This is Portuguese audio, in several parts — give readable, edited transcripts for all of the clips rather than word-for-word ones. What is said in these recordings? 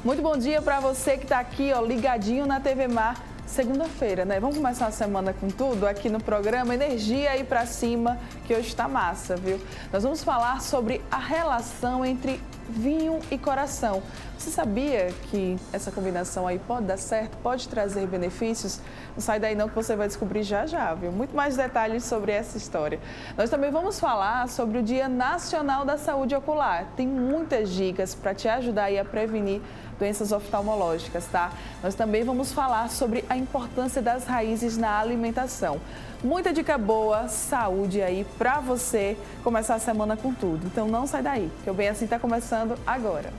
Muito bom dia para você que está aqui, ó, ligadinho na TV Mar. Segunda-feira, né? Vamos começar a semana com tudo aqui no programa Energia aí pra cima, que hoje está massa, viu? Nós vamos falar sobre a relação entre vinho e coração. Você sabia que essa combinação aí pode dar certo, pode trazer benefícios? Não sai daí não que você vai descobrir já já, viu? Muito mais detalhes sobre essa história. Nós também vamos falar sobre o Dia Nacional da Saúde Ocular. Tem muitas dicas para te ajudar aí a prevenir doenças oftalmológicas, tá? Nós também vamos falar sobre a importância das raízes na alimentação. Muita dica boa, saúde aí para você começar a semana com tudo. Então não sai daí, que o Bem Assim está começando agora.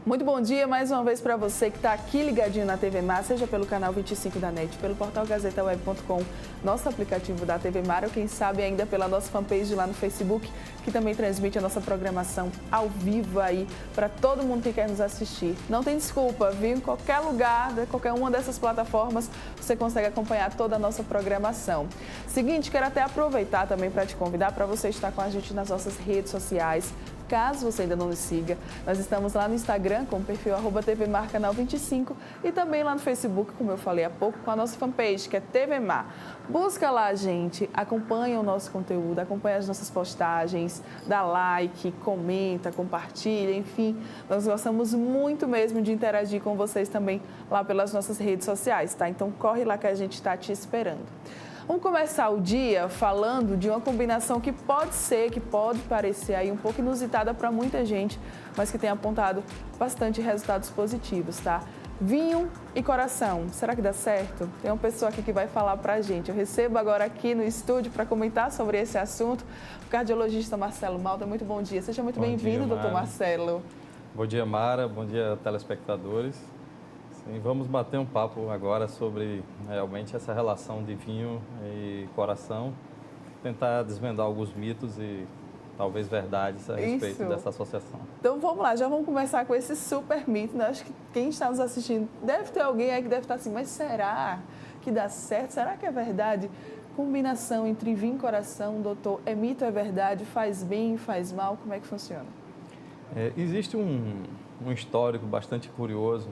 Muito bom dia mais uma vez para você que está aqui ligadinho na TV Mar, seja pelo canal 25 da NET, pelo portal gazetaweb.com, nosso aplicativo da TV Mar ou quem sabe ainda pela nossa fanpage lá no Facebook, que também transmite a nossa programação ao vivo aí para todo mundo que quer nos assistir. Não tem desculpa, viu? Em qualquer lugar, qualquer uma dessas plataformas, você consegue acompanhar toda a nossa programação. Seguinte, quero até aproveitar também para te convidar para você estar com a gente nas nossas redes sociais. Caso você ainda não nos siga, nós estamos lá no Instagram com o perfil @tvmarcanal25 e também lá no Facebook, como eu falei há pouco, com a nossa fanpage, que é TV Mar. Busca lá, gente, acompanha o nosso conteúdo, acompanha as nossas postagens, dá like, comenta, compartilha, enfim. Nós gostamos muito mesmo de interagir com vocês também lá pelas nossas redes sociais, tá? Então corre lá que a gente está te esperando. Vamos começar o dia falando de uma combinação que pode parecer aí um pouco inusitada para muita gente, mas que tem apontado bastante resultados positivos, tá? Vinho e coração, será que dá certo? Tem uma pessoa aqui que vai falar para a gente. Eu recebo agora aqui no estúdio para comentar sobre esse assunto o cardiologista Marcelo Malta. Muito bom dia, seja muito bem-vindo, doutor Marcelo. Bom dia, Mara, bom dia, telespectadores. Sim, vamos bater um papo agora sobre realmente essa relação de vinho e coração, tentar desvendar alguns mitos e talvez verdades a respeito dessa associação. Então vamos lá, já vamos começar com esse super mito, né? Acho que quem está nos assistindo deve ter alguém aí que deve estar assim, mas será que dá certo? Será que é verdade? Combinação entre vinho e coração, doutor, é mito, é verdade? Faz bem, faz mal? Como é que funciona? Existe um histórico bastante curioso,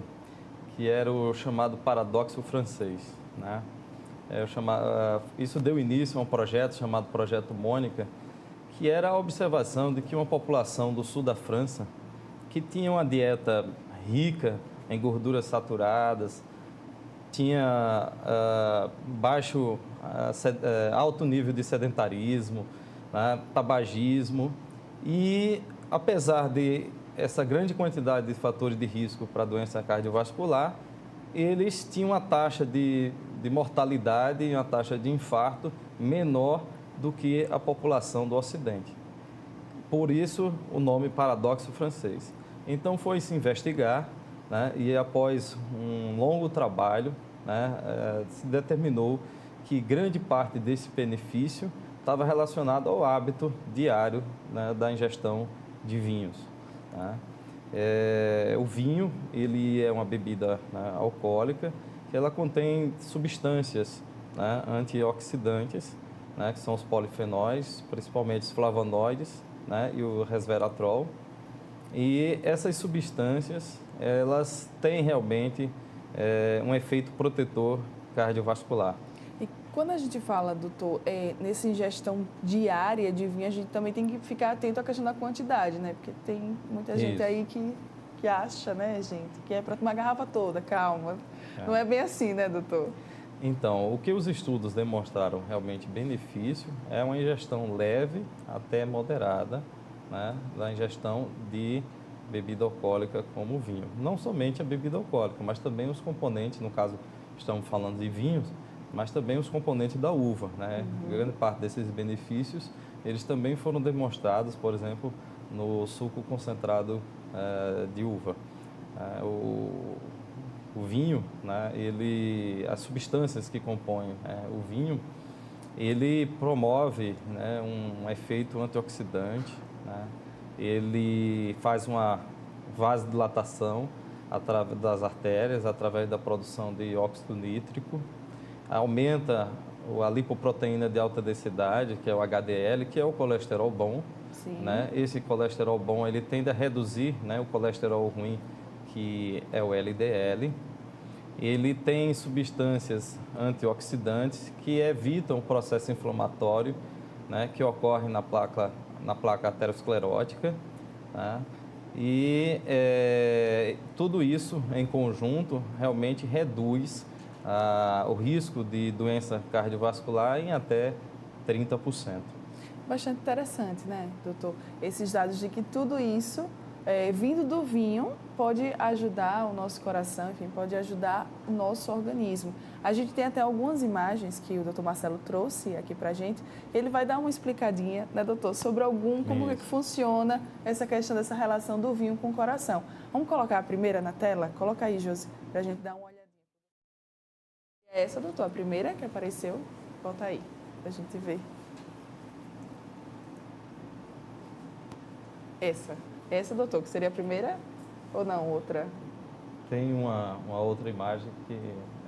que era o chamado paradoxo francês, né? Isso deu início a um projeto chamado Projeto Mônica, que era a observação de que uma população do sul da França, que tinha uma dieta rica em gorduras saturadas, tinha alto nível de sedentarismo, né, tabagismo, e apesar de essa grande quantidade de fatores de risco para a doença cardiovascular, eles tinham uma taxa de mortalidade e uma taxa de infarto menor do que a população do Ocidente. Por isso, o nome paradoxo francês. Então, foi se investigar, né, e após um longo trabalho, né, se determinou que grande parte desse benefício estava relacionado ao hábito diário, né, da ingestão de vinhos. Tá? O vinho, ele é uma bebida, né, alcoólica, que ela contém substâncias, né, antioxidantes, né, que são os polifenóis, principalmente os flavonoides, né, e o resveratrol. E essas substâncias, elas têm realmente um efeito protetor cardiovascular. Quando a gente fala, doutor, nessa ingestão diária de vinho, a gente também tem que ficar atento à questão da quantidade, né? Porque tem muita gente aí que acha, né, gente, que é para tomar a garrafa toda, calma. Não é bem assim, né, doutor? Então, o que os estudos demonstraram realmente benefício é uma ingestão leve até moderada, né, da ingestão de bebida alcoólica como o vinho. Não somente a bebida alcoólica, mas também os componentes, no caso, estamos falando de vinhos, mas também os componentes da uva, né? Grande parte desses benefícios, eles também foram demonstrados, por exemplo, no suco concentrado de uva. O vinho, né? As substâncias que compõem o vinho, ele promove, né, um efeito antioxidante, né? Ele faz uma vasodilatação através das artérias, através da produção de óxido nítrico, aumenta a lipoproteína de alta densidade, que é o HDL, que é o colesterol bom, né? Esse colesterol bom, ele tende a reduzir, né, o colesterol ruim, que é o LDL. Ele tem substâncias antioxidantes que evitam o processo inflamatório, né, que ocorre na placa aterosclerótica, tá? E tudo isso em conjunto realmente reduz o risco de doença cardiovascular em até 30%. Bastante interessante, né, doutor? Esses dados de que tudo isso, vindo do vinho, pode ajudar o nosso coração, enfim, pode ajudar o nosso organismo. A gente tem até algumas imagens que o doutor Marcelo trouxe aqui para a gente. Ele vai dar uma explicadinha, né, doutor, sobre como é que funciona essa questão dessa relação do vinho com o coração. Vamos colocar a primeira na tela? Coloca aí, Josi, para a gente dar uma olhadinha. É essa, doutor, a primeira que apareceu. Volta aí, para a gente ver. Essa, doutor, que seria a primeira ou não, outra? Tem uma outra imagem que...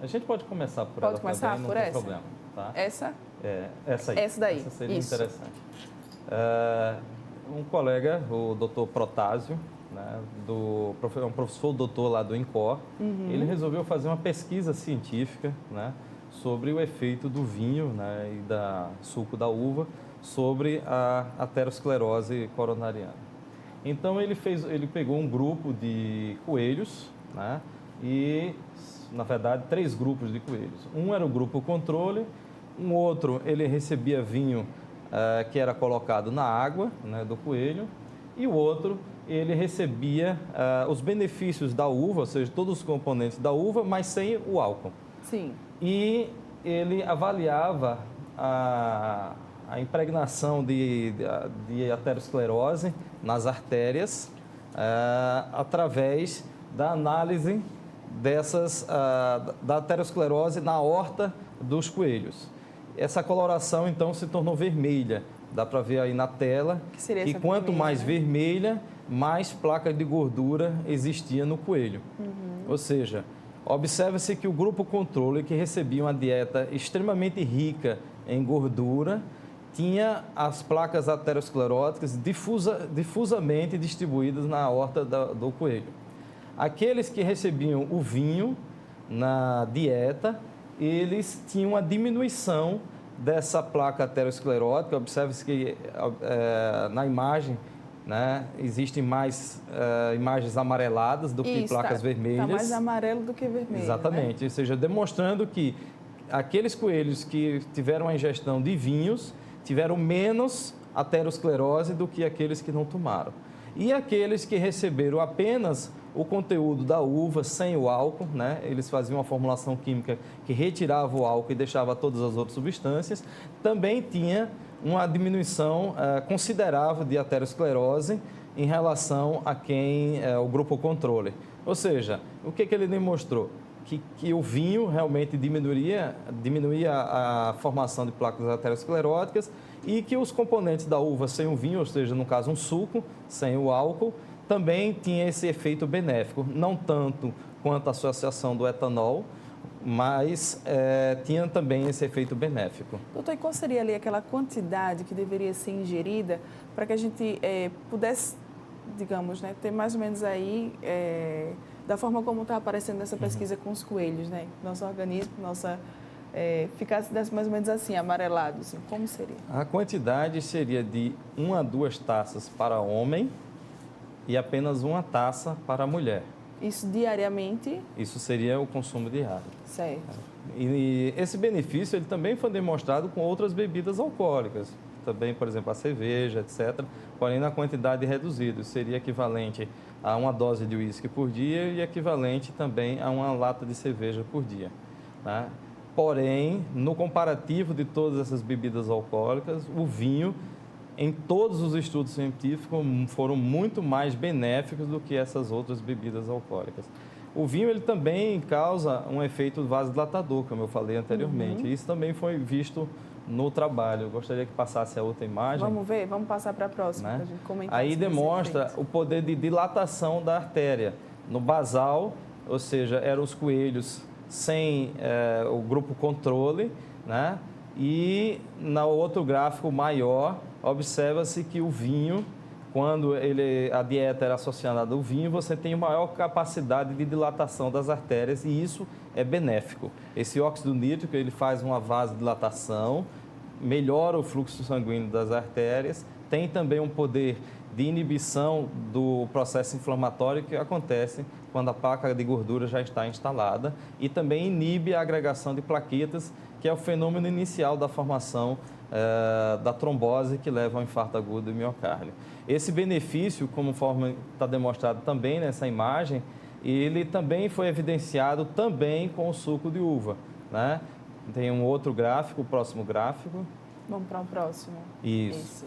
A gente pode começar por ela também, não tem problema. Tá? Essa? Essa aí. Essa daí. Essa seria Isso. interessante. Um colega, o doutor Protásio, né, um professor doutor lá do INCOR, ele resolveu fazer uma pesquisa científica, né, sobre o efeito do vinho, né, e da suco da uva sobre a aterosclerose coronariana. Então ele pegou um grupo de coelhos, né, e, na verdade, 3 grupos de coelhos. Um era o grupo controle, um outro ele recebia vinho que era colocado na água, né, do coelho, e o outro ele recebia os benefícios da uva, ou seja, todos os componentes da uva, mas sem o álcool. Sim. E ele avaliava a impregnação de aterosclerose nas artérias através da análise da aterosclerose na aorta dos coelhos. Essa coloração, então, se tornou vermelha. Dá para ver aí na tela que quanto mais vermelha, mais placa de gordura existia no coelho. Ou seja, observa-se que o grupo controle, que recebia uma dieta extremamente rica em gordura, tinha as placas ateroscleróticas difusamente distribuídas na aorta do coelho. Aqueles que recebiam o vinho na dieta, eles tinham uma diminuição dessa placa aterosclerótica. Observe-se que na imagem, né, existem mais imagens amareladas do que placas vermelhas. Está mais amarelo do que vermelho. Exatamente, né? Ou seja, demonstrando que aqueles coelhos que tiveram a ingestão de vinhos tiveram menos aterosclerose do que aqueles que não tomaram. E aqueles que receberam apenas o conteúdo da uva sem o álcool, né? Eles faziam uma formulação química que retirava o álcool e deixava todas as outras substâncias, também tinha uma diminuição considerável de aterosclerose em relação a o grupo controle. Ou seja, o que ele demonstrou? Que o vinho realmente diminuía a formação de placas ateroscleróticas e que os componentes da uva sem o vinho, ou seja, no caso um suco, sem o álcool, também tinha esse efeito benéfico, não tanto quanto a associação do etanol, mas tinha também esse efeito benéfico. Doutor, e qual seria ali aquela quantidade que deveria ser ingerida para que a gente pudesse, digamos, né, ter mais ou menos aí, da forma como está aparecendo nessa pesquisa com os coelhos, né? Nosso organismo, ficasse mais ou menos assim, amarelado, assim, como seria? A quantidade seria de 1 a 2 taças para homem e apenas 1 taça para mulher. Isso diariamente? Isso seria o consumo diário. Certo. E esse benefício ele também foi demonstrado com outras bebidas alcoólicas, também, por exemplo, a cerveja, etc., porém na quantidade reduzida. Isso seria equivalente a 1 dose de uísque por dia e equivalente também a 1 lata de cerveja por dia, tá? Porém, no comparativo de todas essas bebidas alcoólicas, o vinho, em todos os estudos científicos, foram muito mais benéficos do que essas outras bebidas alcoólicas. O vinho ele também causa um efeito vasodilatador, como eu falei anteriormente. Isso também foi visto no trabalho. Eu gostaria que passasse a outra imagem. Vamos ver? Vamos passar para a próxima, né? para a gente comentar. Aí demonstra o poder de dilatação da artéria. No basal, ou seja, eram os coelhos sem o grupo controle, né? E no outro gráfico maior, observa-se que o vinho, quando a dieta era associada ao vinho, você tem maior capacidade de dilatação das artérias e isso é benéfico. Esse óxido nítrico, ele faz uma vasodilatação, melhora o fluxo sanguíneo das artérias, tem também um poder de inibição do processo inflamatório que acontece quando a placa de gordura já está instalada e também inibe a agregação de plaquetas, que é o fenômeno inicial da formação da trombose que leva ao infarto agudo do miocárdio. Esse benefício, conforme está demonstrado também nessa imagem, ele também foi evidenciado também com o suco de uva, né? Tem um outro gráfico, o próximo gráfico. Vamos para o próximo. Isso.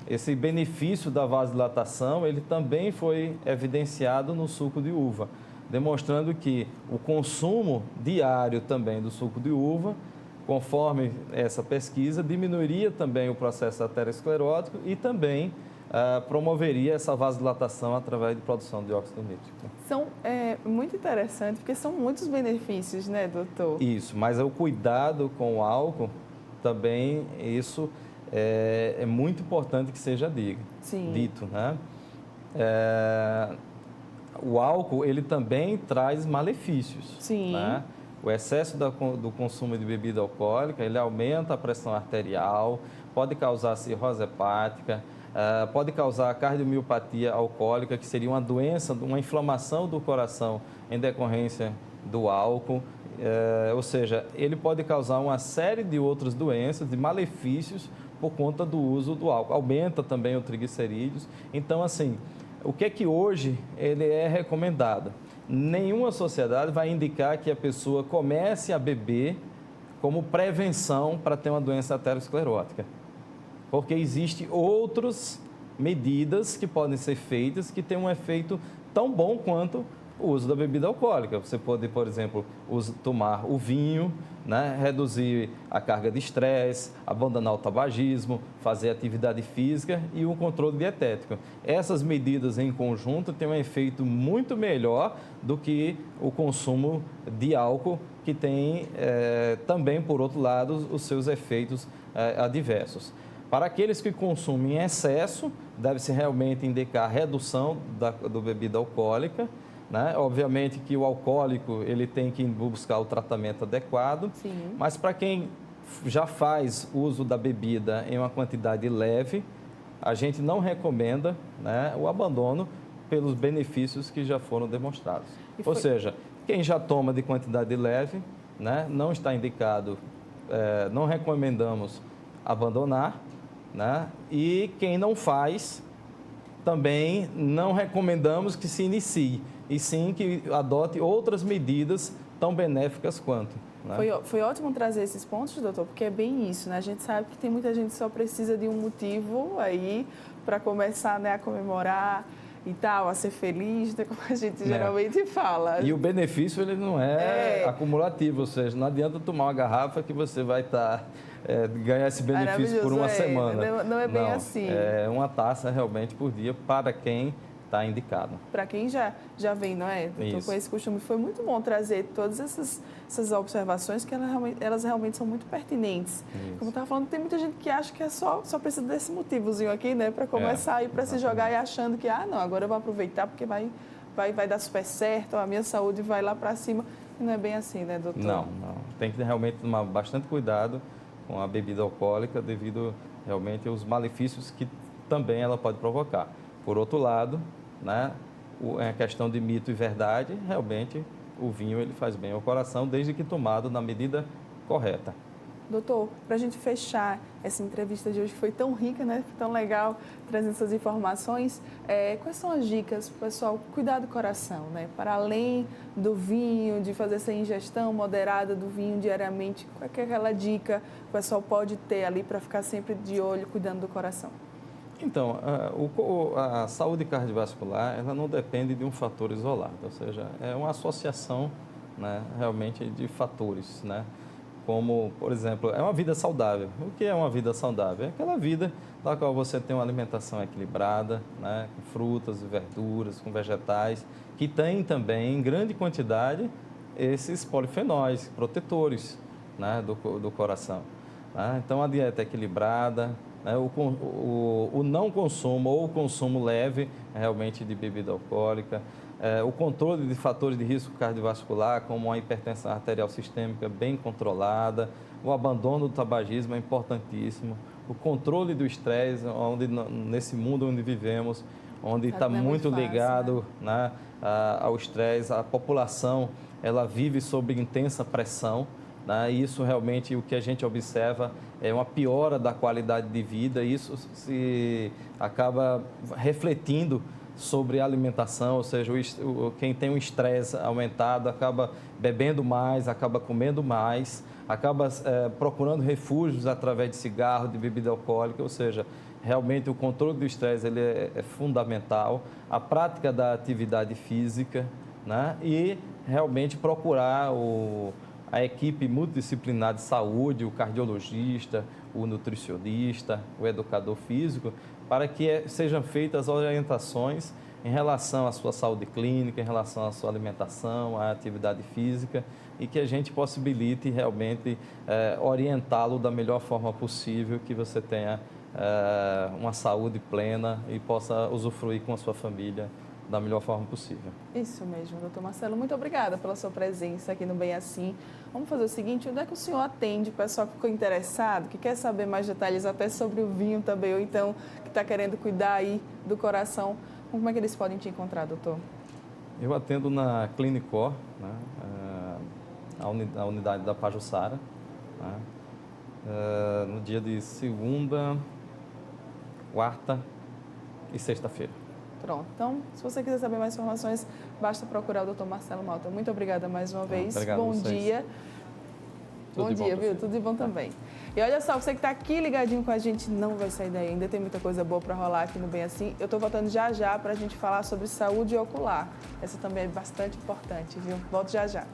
Esse benefício da vasodilatação, ele também foi evidenciado no suco de uva, demonstrando que o consumo diário também do suco de uva, conforme essa pesquisa, diminuiria também o processo aterosclerótico e também promoveria essa vasodilatação através de produção de óxido nítrico. Muito interessante, porque são muitos benefícios, né, doutor? Isso, mas o cuidado com o álcool também, isso é muito importante que seja dito, né? O álcool, ele também traz malefícios. Sim. Né? O excesso do consumo de bebida alcoólica, ele aumenta a pressão arterial, pode causar cirrose hepática, pode causar cardiomiopatia alcoólica, que seria uma doença, uma inflamação do coração em decorrência do álcool. Ou seja, ele pode causar uma série de outras doenças, de malefícios por conta do uso do álcool. Aumenta também o triglicerídeos. Então, assim, o que é que hoje ele é recomendado? Nenhuma sociedade vai indicar que a pessoa comece a beber como prevenção para ter uma doença aterosclerótica. Porque existem outras medidas que podem ser feitas que têm um efeito tão bom quanto o uso da bebida alcoólica. Você pode, por exemplo, tomar o vinho, né? Reduzir a carga de estresse, abandonar o tabagismo, fazer atividade física e o controle dietético. Essas medidas em conjunto têm um efeito muito melhor do que o consumo de álcool, que tem também, por outro lado, os seus efeitos adversos. Para aqueles que consumem em excesso, deve-se realmente indicar redução da bebida alcoólica, né? Obviamente que o alcoólico ele tem que buscar o tratamento adequado, Sim. Mas para quem já faz uso da bebida em uma quantidade leve, a gente não recomenda, né, o abandono pelos benefícios que já foram demonstrados. Ou seja, quem já toma de quantidade leve, né, não está indicado, não recomendamos abandonar, né? E quem não faz, também não recomendamos que se inicie, e sim que adote outras medidas tão benéficas quanto. Né? Foi ótimo trazer esses pontos, doutor, porque é bem isso, né? A gente sabe que tem muita gente que só precisa de um motivo aí para começar, né, a comemorar e tal, a ser feliz, né, como a gente geralmente fala. E o benefício ele não é acumulativo, ou seja, não adianta tomar uma garrafa que você vai ganhar esse benefício por uma semana. Não é bem assim. É uma taça realmente por dia para quem está indicado. Para quem já vem, não é? Doutor, com esse costume, foi muito bom trazer todas essas observações que elas realmente são muito pertinentes. Isso. Como eu estava falando, tem muita gente que acha que só precisa desse motivozinho aqui, né? Para começar e para se jogar e achando que, não, agora eu vou aproveitar porque vai dar super certo, a minha saúde vai lá para cima. E não é bem assim, né, doutor? Não. Tem que realmente tomar bastante cuidado com a bebida alcoólica devido realmente aos malefícios que também ela pode provocar. Por outro lado, né, a questão de mito e verdade, realmente o vinho ele faz bem ao coração desde que tomado na medida correta. Doutor, para a gente fechar essa entrevista de hoje, que foi tão rica, né? Tão legal, trazendo essas informações, quais são as dicas para o pessoal cuidar do coração, né? Para além do vinho, de fazer essa ingestão moderada do vinho diariamente, qual é aquela dica que o pessoal pode ter ali para ficar sempre de olho, cuidando do coração? Então, a saúde cardiovascular, ela não depende de um fator isolado, ou seja, é uma associação, né, realmente de fatores, né? como, por exemplo, é uma vida saudável. O que é uma vida saudável? É aquela vida na qual você tem uma alimentação equilibrada, né, com frutas e verduras, com vegetais, que tem também, em grande quantidade, esses polifenóis, protetores, né, do coração. Né? Então, a dieta é equilibrada, né, o não consumo ou o consumo leve, realmente, de bebida alcoólica, o controle de fatores de risco cardiovascular, como a hipertensão arterial sistêmica bem controlada, o abandono do tabagismo é importantíssimo, o controle do estresse, onde nesse mundo onde vivemos, onde está muito ligado, né, ao estresse, a população ela vive sob intensa pressão, né, e isso realmente o que a gente observa é uma piora da qualidade de vida, e isso se acaba refletindo sobre a alimentação, ou seja, quem tem um estresse aumentado acaba bebendo mais, acaba comendo mais, acaba procurando refúgios através de cigarro, de bebida alcoólica, ou seja, realmente o controle do estresse ele é fundamental, a prática da atividade física, né? E realmente procurar a equipe multidisciplinar de saúde, o cardiologista, o nutricionista, o educador físico, para que sejam feitas orientações em relação à sua saúde clínica, em relação à sua alimentação, à atividade física, e que a gente possibilite realmente orientá-lo da melhor forma possível, que você tenha uma saúde plena e possa usufruir com a sua família da melhor forma possível. Isso mesmo, doutor Marcelo. Muito obrigada pela sua presença aqui no Bem Assim. Vamos fazer o seguinte, onde é que o senhor atende? O pessoal que ficou interessado, que quer saber mais detalhes até sobre o vinho também, ou então que está querendo cuidar aí do coração. Como é que eles podem te encontrar, doutor? Eu atendo na Clinicor, né, a unidade da Pajuçara, né, no dia de segunda, quarta e sexta-feira. Pronto. Então, se você quiser saber mais informações, basta procurar o Dr. Marcelo Malta. Muito obrigada mais uma vez. Obrigado bom a vocês. Dia. Bom dia, viu? Tudo de bom também. E olha só, você que está aqui ligadinho com a gente, não vai sair daí. Ainda tem muita coisa boa para rolar aqui no Bem Assim. Eu estou voltando já já para a gente falar sobre saúde ocular. Essa também é bastante importante, viu? Volto já já.